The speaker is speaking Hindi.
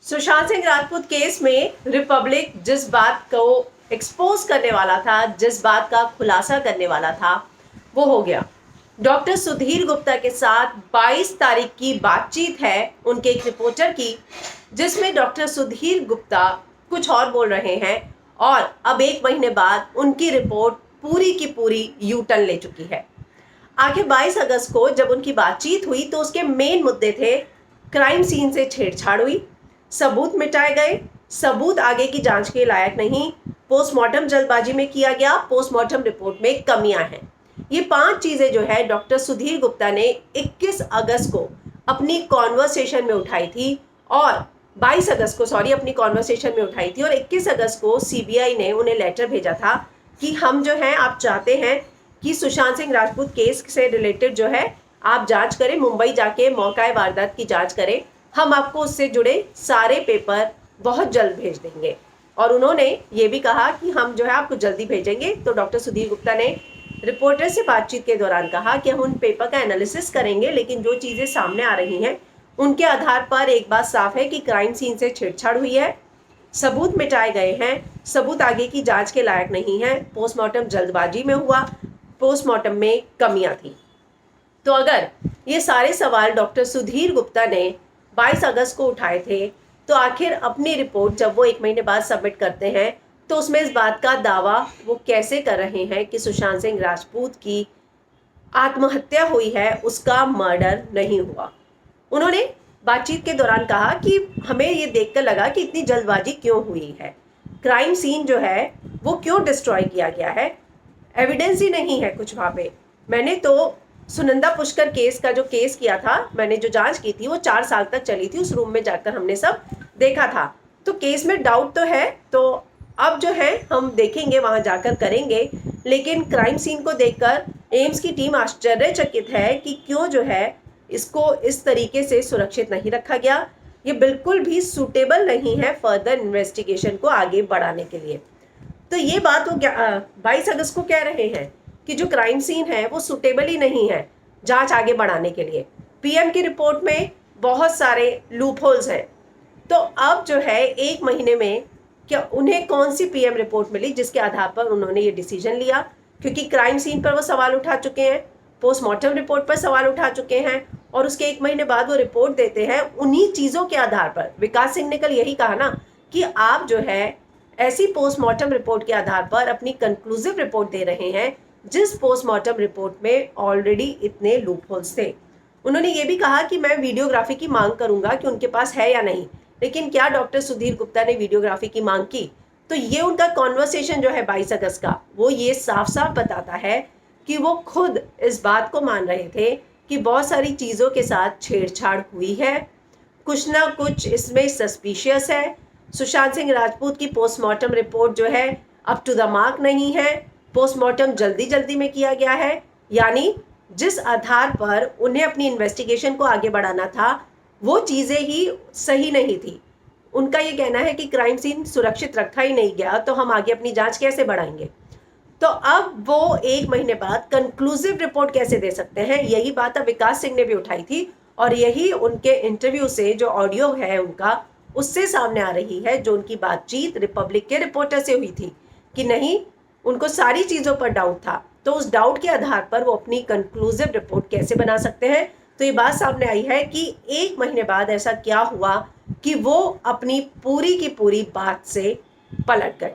सुशांत सिंह राजपूत केस में रिपब्लिक जिस बात को एक्सपोज करने वाला था, जिस बात का खुलासा करने वाला था, वो हो गया। डॉक्टर सुधीर गुप्ता के साथ 22 तारीख की बातचीत है उनके एक रिपोर्टर की, जिसमें डॉक्टर सुधीर गुप्ता कुछ और बोल रहे हैं और अब 1 महीने बाद उनकी रिपोर्ट पूरी की पूरी यू टर्न ले चुकी है। आखिर 22 अगस्त को जब उनकी बातचीत हुई तो उसके मेन मुद्दे थे, क्राइम सीन से छेड़छाड़ हुई, सबूत मिटाए गए, सबूत आगे की जांच के लायक नहीं, पोस्टमार्टम जल्दबाजी में किया गया, पोस्टमार्टम रिपोर्ट में कमियां हैं। ये 5 चीजें जो है डॉक्टर सुधीर गुप्ता ने 21 अगस्त को अपनी कॉन्वर्सेशन में उठाई थी और 22 अगस्त को अपनी कॉन्वर्सेशन में उठाई थी और 21 अगस्त को सीबीआई ने उन्हें लेटर भेजा था कि हम जो है, आप चाहते हैं कि सुशांत सिंह राजपूत केस से रिलेटेड जो है आप जांच करें, मुंबई जाके मौका वारदात की जांच करें, हम आपको उससे जुड़े सारे पेपर बहुत जल्द भेज देंगे। और उन्होंने ये भी कहा कि हम जो है आपको जल्दी भेजेंगे। तो डॉक्टर सुधीर गुप्ता ने रिपोर्टर से बातचीत के दौरान कहा कि हम उन पेपर का एनालिसिस करेंगे, लेकिन जो चीज़ें सामने आ रही हैं उनके आधार पर एक बात साफ है कि क्राइम सीन से छेड़छाड़ हुई है, सबूत मिटाए गए हैं, सबूत आगे की जांच के लायक नहीं है, पोस्टमार्टम जल्दबाजी में हुआ, पोस्टमार्टम में कमियां थी। तो अगर ये सारे सवाल डॉक्टर सुधीर गुप्ता ने 22 अगस्त को उठाए थे, तो आखिर अपनी रिपोर्ट जब वो 1 महीने बाद सबमिट करते हैं तो उसमें इस बात का दावा वो कैसे कर रहे हैं कि सुशांत सिंह राजपूत की आत्महत्या हुई है, उसका मर्डर नहीं हुआ। उन्होंने बातचीत के दौरान कहा कि हमें ये देखकर लगा कि इतनी जल्दबाजी क्यों हुई है, क्राइम सीन जो है वो क्यों डिस्ट्रॉय किया गया है, एविडेंस ही नहीं है कुछ वहाँ पे। मैंने तो सुनंदा पुष्कर केस का जो केस किया था, मैंने जो जांच की थी वो 4 साल तक चली थी, उस रूम में जाकर हमने सब देखा था। तो केस में डाउट तो है, तो अब जो है हम देखेंगे, वहां जाकर करेंगे। लेकिन क्राइम सीन को देखकर एम्स की टीम आश्चर्यचकित है कि क्यों जो है इसको इस तरीके से सुरक्षित नहीं रखा गया। ये बिल्कुल भी सूटेबल नहीं है फर्दर इन्वेस्टिगेशन को आगे बढ़ाने के लिए। तो ये बात वो 22 अगस्त को कह रहे हैं कि जो क्राइम सीन है वो सूटेबल ही नहीं है जांच आगे बढ़ाने के लिए। पीएम की रिपोर्ट में बहुत सारे लूप होल्स हैं। तो अब जो है 1 महीने में क्या उन्हें कौन सी पीएम रिपोर्ट मिली जिसके आधार पर उन्होंने ये डिसीजन लिया, क्योंकि क्राइम सीन पर वो सवाल उठा चुके हैं, पोस्टमार्टम रिपोर्ट पर सवाल उठा चुके हैं और उसके 1 महीने बाद वो रिपोर्ट देते हैं। उन्हीं चीज़ों के आधार पर विकास सिंह ने कल यही कहा ना कि आप जो है ऐसी पोस्टमार्टम रिपोर्ट के आधार पर अपनी कंक्लूसिव रिपोर्ट दे रहे हैं जिस पोस्टमार्टम रिपोर्ट में ऑलरेडी इतने लूप होल्स थे। उन्होंने ये भी कहा कि मैं वीडियोग्राफी की मांग करूंगा कि उनके पास है या नहीं, लेकिन क्या डॉक्टर सुधीर गुप्ता ने वीडियोग्राफी की मांग की? तो ये उनका कॉन्वर्सेशन जो है 22 अगस्त का, वो ये साफ साफ बताता है कि वो खुद इस बात को मान रहे थे कि बहुत सारी चीज़ों के साथ छेड़छाड़ हुई है, कुछ ना कुछ इसमें सस्पिशियस है। सुशांत सिंह राजपूत की पोस्टमार्टम रिपोर्ट जो है अप टू द मार्क नहीं है, पोस्टमार्टम जल्दी जल्दी में किया गया है, यानी जिस आधार पर उन्हें अपनी इन्वेस्टिगेशन को आगे बढ़ाना था वो चीज़ें ही सही नहीं थी। उनका ये कहना है कि क्राइम सीन सुरक्षित रखा ही नहीं गया, तो हम आगे अपनी जांच कैसे बढ़ाएंगे। तो अब वो 1 महीने बाद कंक्लूसिव रिपोर्ट कैसे दे सकते हैं, यही बात अब विकास सिंह ने भी उठाई थी और यही उनके इंटरव्यू से जो ऑडियो है उनका, उससे सामने आ रही है, जो उनकी बातचीत रिपब्लिक के रिपोर्टर से हुई थी कि नहीं, उनको सारी चीज़ों पर डाउट था। तो उस डाउट के आधार पर वो अपनी कंक्लूसिव रिपोर्ट कैसे बना सकते हैं। तो ये बात सामने आई है कि 1 महीने बाद ऐसा क्या हुआ कि वो अपनी पूरी की पूरी बात से पलट गए।